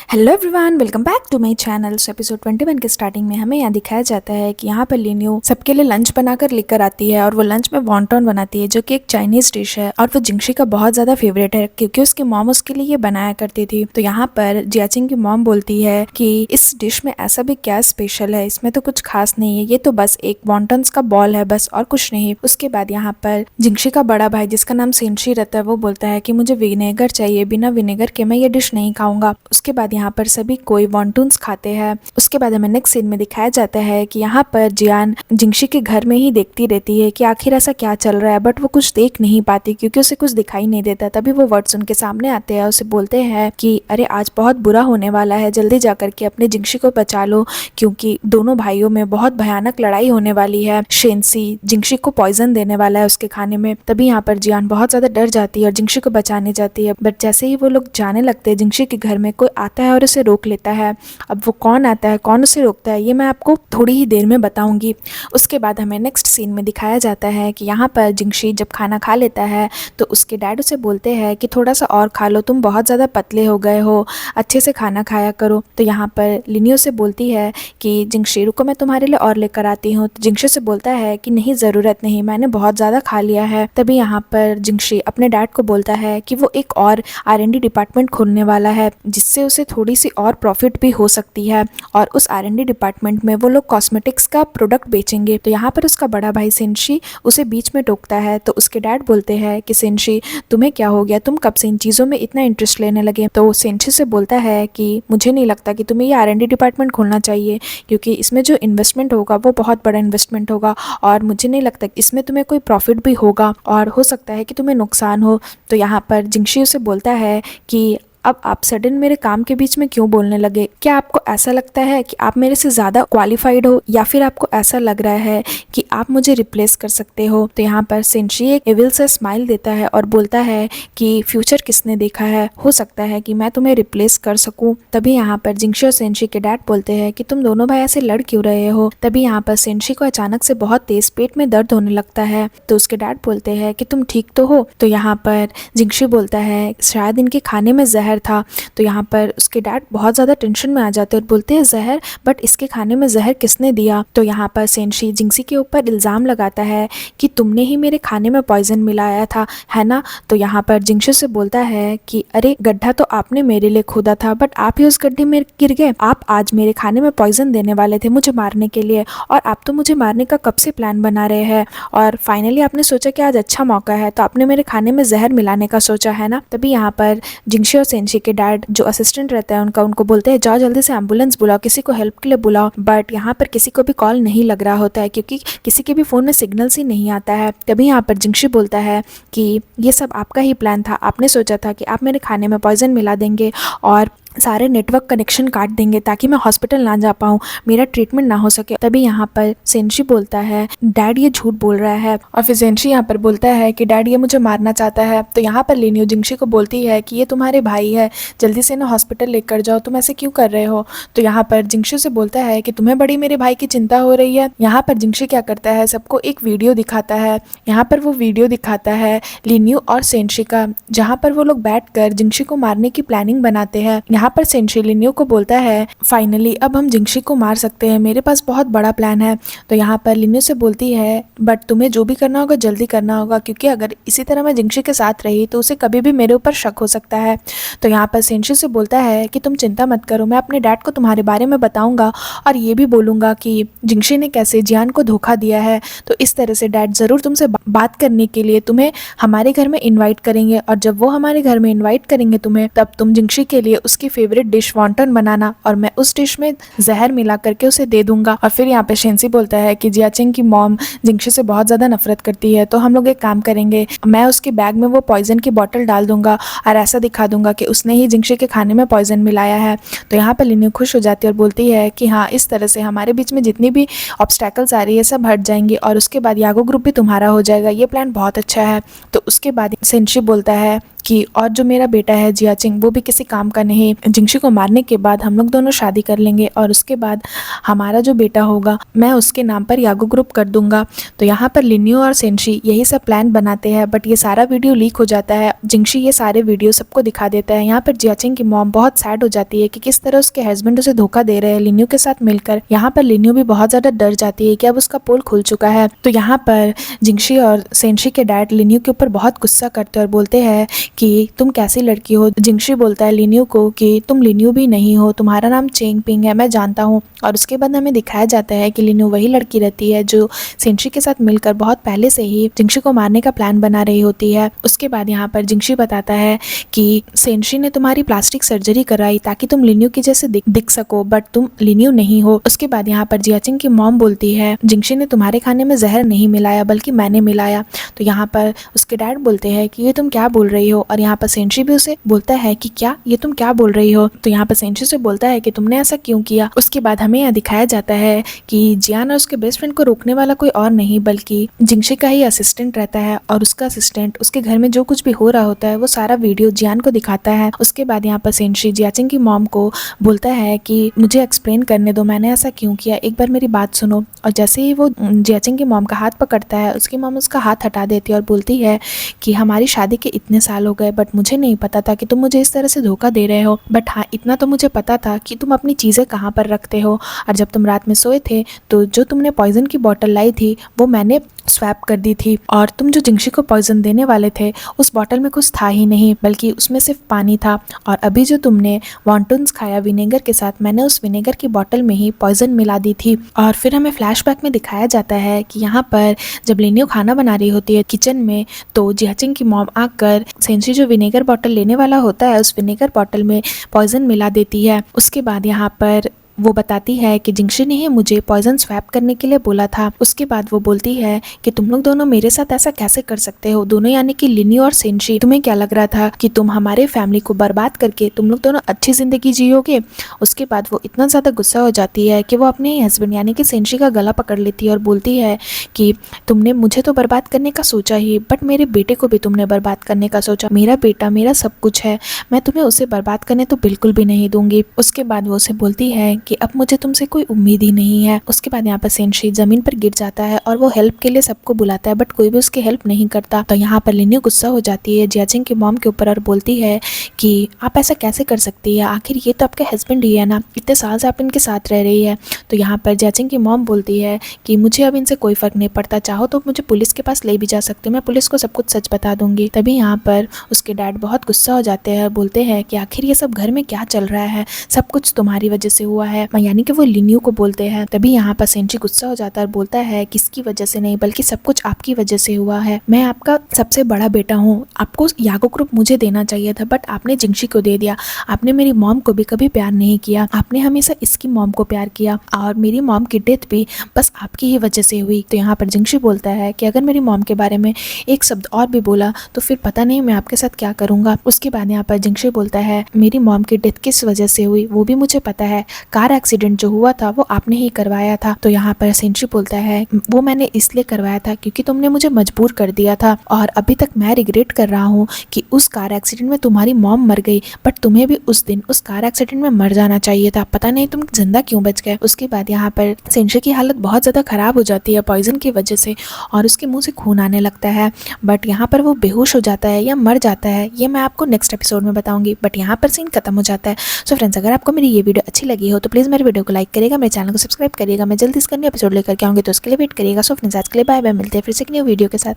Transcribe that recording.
Hello everyone, welcome back to my channel. Episode 21 के starting में हमें यहाँ दिखाया जाता है कि यहाँ पर लिन्यू सबके लिए लंच बनाकर लेकर आती है और वो लंच में वॉन्टॉन बनाती है जो कि एक चाइनीज डिश है और वो जिंगशी का बहुत ज़्यादा फेवरेट है क्योंकि उसकी मॉम उसके लिए ये बनाया करती थी। तो यहाँ पर जियाचिंग की मॉम बोलती है कि इस डिश में ऐसा भी क्या स्पेशल है, इसमें तो कुछ खास नहीं है, ये तो बस एक वॉन्टॉन्स का बॉल है बस और कुछ नहीं। उसके बाद यहाँ पर जिंगशी का बड़ा भाई जिसका नाम सेंशी रहता है वो बोलता है कि मुझे विनेगर चाहिए, बिना विनेगर के मैं ये डिश नहीं खाऊंगा। उसके बाद यहाँ पर सभी कोई वॉन्टून्स खाते हैं। उसके बाद हमें नेक्स्ट सीन में दिखाया जाता है कि यहाँ पर जियान जिंगशी के घर में ही देखती रहती है कि आखिर ऐसा क्या चल रहा है, बट वो कुछ देख नहीं पाती क्योंकि उसे कुछ दिखाई नहीं देता। तभी वो वर्ड्स उनके सामने आते हैं, उसे बोलते हैं कि अरे आज बहुत बुरा होने वाला है, जल्दी जाकर के अपने जिंगशी को बचा लो क्योंकि दोनों भाइयों में बहुत भयानक लड़ाई होने वाली है। शेंसी जिंगशी को पॉइजन देने वाला है उसके खाने में। तभी यहाँ पर जियान बहुत ज्यादा डर जाती है और जिंगशी को बचाने जाती है, बट जैसे ही वो लोग जाने लगते हैं जिंगशी के घर में कोई आता है और उसे रोक लेता है। अब वो कौन आता है, कौन उसे रोकता है, ये मैं आपको थोड़ी ही देर में बताऊंगी। उसके बाद हमें नेक्स्ट सीन में दिखाया जाता है कि यहाँ पर जिंगशी जब खाना खा लेता है तो उसके डैड उसे बोलते हैं कि थोड़ा सा और खा लो, तुम बहुत ज़्यादा पतले हो गए हो, अच्छे से खाना खाया करो। तो यहाँ पर लिनियो से बोलती है कि जिंगशी रुको, मैं तुम्हारे लिए और लेकर आती हूँ। तो जिंगशी से बोलता है कि नहीं, ज़रूरत नहीं, मैंने बहुत ज़्यादा खा लिया है। तभी यहाँ पर जिंगशी अपने डैड को बोलता है कि वो एक और R&D डिपार्टमेंट खोलने वाला है जिससे उसे थोड़ी सी और प्रॉफिट भी हो सकती है और उस R&D डिपार्टमेंट में वो लोग कॉस्मेटिक्स का प्रोडक्ट बेचेंगे। तो यहाँ पर उसका बड़ा भाई सेंशी उसे बीच में टोकता है। तो उसके डैड बोलते हैं कि सेंशी तुम्हें क्या हो गया, तुम कब से इन चीज़ों में इतना इंटरेस्ट लेने लगे। तो सेंशी से बोलता है कि मुझे नहीं लगता कि तुम्हें ये R&D डिपार्टमेंट खोलना चाहिए क्योंकि इसमें जो इन्वेस्टमेंट होगा वो बहुत बड़ा इन्वेस्टमेंट होगा और मुझे नहीं लगता इसमें तुम्हें कोई प्रॉफिट भी होगा और हो सकता है कि तुम्हें नुकसान हो। तो यहाँ पर जिंगशी उसे बोलता है कि अब आप सडन मेरे काम के बीच में क्यों बोलने लगे, क्या आपको ऐसा लगता है कि आप मेरे से ज़्यादा क्वालिफाइड हो या फिर आपको ऐसा लग रहा है कि आप मुझे रिप्लेस कर सकते हो। तो यहाँ पर सेंशी एक एविल से स्माइल देता है और बोलता है कि फ्यूचर किसने देखा है, हो सकता है कि मैं तुम्हें रिप्लेस कर सकूं। तभी यहाँ पर जिंगशी और सेंशी के डैड बोलते हैं कि तुम दोनों भाई ऐसे लड़ क्यों रहे हो। तभी यहाँ पर सेंशी को अचानक से बहुत तेज पेट में दर्द होने लगता है। तो उसके डैड बोलते हैं कि तुम ठीक तो हो। तो यहाँ पर जिंगशी बोलता है शायद इनके खाने में जहर था। तो यहाँ पर उसके डैड बहुत ज़्यादा टेंशन में आ जाते हैं और बोलते हैं जहर, बट इसके खाने में जहर किसने दिया। तो यहाँ पर सेंशी जिंगशी के ऊपर इल्ज़ाम लगाता है कि तुमने ही मेरे खाने में पॉइजन मिलाया था, है ना। तो यहाँ पर जिंगशी से बोलता है कि अरे गड्ढा तो आपने मेरे लिए खोदा था बट आप ही उस गड्ढे में गिर गए। आप आज मेरे खाने में पॉइजन देने वाले थे मुझे मारने के लिए और आप तो मुझे मारने का कब से प्लान बना रहे हैं और फाइनली आपने सोचा कि आज अच्छा मौका है तो आपने मेरे खाने में जहर मिलाने का सोचा, है ना। तभी यहाँ पर जिंगशी और सेंशी के डैड जो असिस्टेंट रहता है उनको बोलते हैं जाओ जल्दी से एम्बुलेंस बुलाओ, किसी को हेल्प के लिए बुलाओ। बट यहाँ पर किसी को भी कॉल नहीं लग रहा होता है क्योंकि किसी के भी फोन में सिग्नल्स ही नहीं आता है। तभी यहाँ पर जिंगशी बोलता है कि ये सब आपका ही प्लान था, आपने सोचा था कि आप मेरे खाने में पॉइजन मिला देंगे और सारे नेटवर्क कनेक्शन काट देंगे ताकि मैं हॉस्पिटल ना जा पाऊँ, मेरा ट्रीटमेंट ना हो सके। तभी यहाँ पर सेंशी बोलता है डैड ये झूठ बोल रहा है और फिर सेंशी यहाँ पर बोलता है कि डैड ये मुझे मारना चाहता है। तो यहाँ पर लिन्यू जिंगशी को बोलती है कि ये तुम्हारे भाई है, जल्दी से ना हॉस्पिटल लेकर जाओ, तुम ऐसे क्यों कर रहे हो। तो यहाँ पर जिंगशी से बोलता है कि तुम्हें बड़ी मेरे भाई की चिंता हो रही है। यहाँ पर जिंगशी क्या करता है, सबको एक वीडियो दिखाता है। यहाँ पर वो वीडियो दिखाता है लिन्यू और सेंशी का, जहाँ पर वो लोग बैठ कर जिंगशी को मारने की प्लानिंग बनाते हैं। यहाँ पर सेंशी लिन्यू को बोलता है फाइनली अब हम जिंगशी को मार सकते हैं, मेरे पास बहुत बड़ा प्लान है। तो यहाँ पर लिन्यू से बोलती है बट तुम्हें जो भी करना होगा जल्दी करना होगा क्योंकि अगर इसी तरह मैं जिंगशी के साथ रही तो उसे कभी भी मेरे ऊपर शक हो सकता है। तो यहाँ पर सेंशी से बोलता है कि तुम चिंता मत करो, मैं अपने डैड को तुम्हारे बारे में बताऊंगा और ये भी बोलूंगा कि जिंगशी ने कैसे जियान को धोखा दिया है। तो इस तरह से डैड ज़रूर तुमसे बात करने के लिए तुम्हें हमारे घर में इन्वाइट करेंगे और जब वो हमारे घर में इन्वाइट करेंगे तुम्हें तब तुम जिंगशी के लिए उसकी फेवरेट डिश वॉन्टन बनाना और मैं उस डिश में जहर मिला करके उसे दे दूंगा। और फिर यहाँ पे शेंसी बोलता है कि जियाचिंग की मॉम जिंगशी से बहुत ज़्यादा नफरत करती है तो हम लोग एक काम करेंगे, मैं उसके बैग में वो पॉइजन की बॉटल डाल दूंगा और ऐसा दिखा दूंगा कि उसने ही जिंगशी के खाने में पॉइजन मिलाया है। तो यहाँ पर लिन्यू खुश हो जाती है और बोलती है कि हाँ, इस तरह से हमारे बीच में जितनी भी ऑब्स्टैकल्स आ रही है सब हट जाएंगी और उसके बाद यागो ग्रुप भी तुम्हारा हो जाएगा, ये प्लान बहुत अच्छा है। तो उसके बाद सेंशी बोलता है कि और जो मेरा बेटा है जियाचिंग वो भी किसी काम का नहीं, जिंगशी को मारने के बाद हम लोग दोनों शादी कर लेंगे और उसके बाद हमारा जो बेटा होगा मैं उसके नाम पर यागो ग्रुप कर दूंगा। तो यहाँ पर लिन्यू और सेंशी यही सब प्लान बनाते हैं, बट ये सारा वीडियो लीक हो जाता है। जिंगशी ये सारे वीडियो सबको दिखा देता है। यहाँ पर जियाचिंग की मॉम बहुत सैड हो जाती है कि किस तरह उसके हस्बैंड उसे धोखा दे रहे हैं लिन्यू के साथ मिलकर। यहाँ पर लिन्यू भी बहुत ज्यादा डर जाती है कि अब उसका पोल खुल चुका है। तो यहाँ पर जिंगशी और सेंशी के डैड लिन्यू के ऊपर बहुत गुस्सा करते हैं और बोलते हैं कि तुम कैसी लड़की हो। जिंगशी बोलता है लिन्यू को कि तुम लिन्यू भी नहीं हो, तुम्हारा नाम चेंग पिंग है, मैं जानता हूँ। और उसके बाद हमें दिखाया जाता है कि लिन्यू वही लड़की रहती है जो सेंशी के साथ मिलकर बहुत पहले से ही जिंगशी को मारने का प्लान बना रही होती है। उसके बाद यहाँ पर जिंगशी बताता है कि सेंशी ने तुम्हारी प्लास्टिक सर्जरी कराई ताकि तुम लिन्यू की जैसे दिख सको, बट तुम लिन्यू नहीं हो। उसके बाद यहाँ पर जियाचिंग की मॉम बोलती है जिंगशी ने तुम्हारे खाने में जहर नहीं मिलाया बल्कि मैंने मिलाया। तो यहाँ पर उसके डैड बोलते हैं कि ये तुम क्या बोल रही हो। और यहाँ पर सेंशी भी उसे बोलता है कि क्या ये तुम क्या बोल रही हो। तो यहाँ पर सेंशी से बोलता है कि तुमने ऐसा क्यों किया। उसके बाद हमें यह दिखाया जाता है कि जियान और उसके बेस्ट फ्रेंड को रोकने वाला कोई और नहीं बल्कि जिंगशी का ही असिस्टेंट रहता है, और उसका असिस्टेंट उसके घर में जो कुछ भी हो रहा होता है वो सारा वीडियो जियान को दिखाता है। उसके बाद यहाँ पर सेंशी जियाचिंग की मॉम को बोलता है कि मुझे एक्सप्लेन करने दो, मैंने ऐसा क्यों किया, एक बार मेरी बात सुनो। और जैसे ही वो जियाचिंग की मॉम का हाथ पकड़ता है उसकी मॉम उसका हाथ हटा देती है और बोलती है कि हमारी शादी के इतने साल हो गए बट मुझे नहीं पता था कि तुम मुझे इस तरह से धोखा दे रहे हो, बट हाँ इतना तो मुझे पता था कि तुम अपनी चीज़ें कहाँ पर रखते हो, और जब तुम रात में सोए थे तो जो तुमने पॉइजन की बोतल लाई थी वो मैंने स्वैप कर दी थी, और तुम जो जिंगशी को पॉइजन देने वाले थे उस बोतल में कुछ था ही नहीं बल्कि उसमें सिर्फ पानी था, और अभी जो तुमने वॉन्टन्स खाया विनेगर के साथ मैंने उस विनेगर की बोतल में ही पॉइजन मिला दी थी। और फिर हमें फ्लैशबैक में दिखाया जाता है कि यहाँ पर जब लिन्यू खाना बना रही होती है किचन में तो जियाचिंग की मॉम आकर सेंशी जो विनेगर बोतल लेने वाला होता है उस विनेगर बोतल में पॉइजन मिला देती है। उसके बाद यहाँ पर वो बताती है कि जिंगशी ने ही मुझे पॉइजन स्वैप करने के लिए बोला था। उसके बाद वो बोलती है कि तुम लोग दोनों मेरे साथ ऐसा कैसे कर सकते हो, दोनों यानी कि लिन्यू और सेंशी, तुम्हें क्या लग रहा था कि तुम हमारे फैमिली को बर्बाद करके तुम लोग दोनों अच्छी जिंदगी जियोगे। उसके बाद वो इतना ज़्यादा गुस्सा हो जाती है कि वो अपने ही हस्बैंड यानी कि सेंशी का गला पकड़ लेती है और बोलती है कि तुमने मुझे तो बर्बाद करने का सोचा ही, बट मेरे बेटे को भी तुमने बर्बाद करने का सोचा। मेरा बेटा मेरा सब कुछ है, मैं तुम्हें उसे बर्बाद करने तो बिल्कुल भी नहीं दूंगी। उसके बाद वो उसे बोलती है कि अब मुझे तुमसे कोई उम्मीद ही नहीं है। उसके बाद यहाँ पर सेंशी जमीन पर गिर जाता है और वो हेल्प के लिए सबको बुलाता है बट कोई भी उसकी हेल्प नहीं करता। तो यहाँ पर लिन्यू गुस्सा हो जाती है जियाचिंग की मॉम के ऊपर और बोलती है कि आप ऐसा कैसे कर सकती है, आखिर ये तो आपके हस्बैंड ही है ना, इतने साल से आप इनके साथ रह रही है। तो यहाँ पर जियाचिंग की मॉम बोलती है कि मुझे अब इनसे कोई फर्क नहीं पड़ता, चाहो तो मुझे पुलिस के पास ले भी जा सकती हूँ, मैं पुलिस को सब कुछ सच बता दूंगी। तभी यहाँ पर उसके डैड बहुत गुस्सा हो जाते हैं, बोलते हैं कि आखिर ये सब घर में क्या चल रहा है, सब कुछ तुम्हारी वजह से हुआ है, यानी कि वो लिन्यू को बोलते हैं। तभी यहाँ पर सेंची गुस्सा हो जाता है और बोलता है किसकी वजह से नहीं बल्कि सब कुछ आपकी वजह से हुआ है, मैं आपका सबसे बड़ा बेटा हूँ, आपको यागो ग्रुप मुझे देना चाहिए था बट आपने जिंगशी को दे दिया, आपने मेरी मॉम को भी कभी प्यार नहीं किया, आपने हमेशा इसकी मॉम को प्यार किया, और मेरी मॉम की डेथ भी बस आपकी ही वजह से हुई। तो यहाँ पर जिंगशी बोलता है कि अगर मेरी मॉम के बारे में एक शब्द और भी बोला तो फिर पता नहीं मैं आपके साथ क्या करूंगा। उसके बाद यहाँ पर जिंगशी बोलता है मेरी मॉम की डेथ किस वजह से हुई वो भी मुझे पता है, कार एक्सीडेंट जो हुआ था वो आपने ही करवाया था। तो यहाँ पर सेंशी बोलता है वो मैंने इसलिए करवाया था क्योंकि तुमने मुझे मजबूर कर दिया था, और अभी तक मैं रिग्रेट कर रहा हूँ कि उस कार एक्सीडेंट में तुम्हारी मॉम मर गई, बट तुम्हें भी उस दिन उस कार एक्सीडेंट में मर जाना चाहिए था, पता नहीं तुम जिंदा क्यों बच गए। उसके बाद यहाँ पर सेंशी की हालत बहुत ज्यादा खराब हो जाती है पॉइजन की वजह से, और उसके मुंह से खून आने लगता है, बट यहाँ पर वो बेहोश हो जाता है या मर जाता है ये मैं आपको नेक्स्ट एपिसोड में बताऊंगी। बट यहाँ पर सीन खत्म हो जाता है। सो फ्रेंड्स, अगर आपको मेरी ये वीडियो अच्छी लगी हो तो प्लीज मेरे वीडियो को लाइक करेगा, मेरे चैनल को सब्सक्राइब करिएगा, मैं जल्दी इसका न्यू एपिसोड लेकर के आऊंगी तो उसके लिए वेट करिएगा। सो फ्रेंड्स, आज के लिए बाय बाय, मिलते हैं फिर से एक न्यू वीडियो के साथ।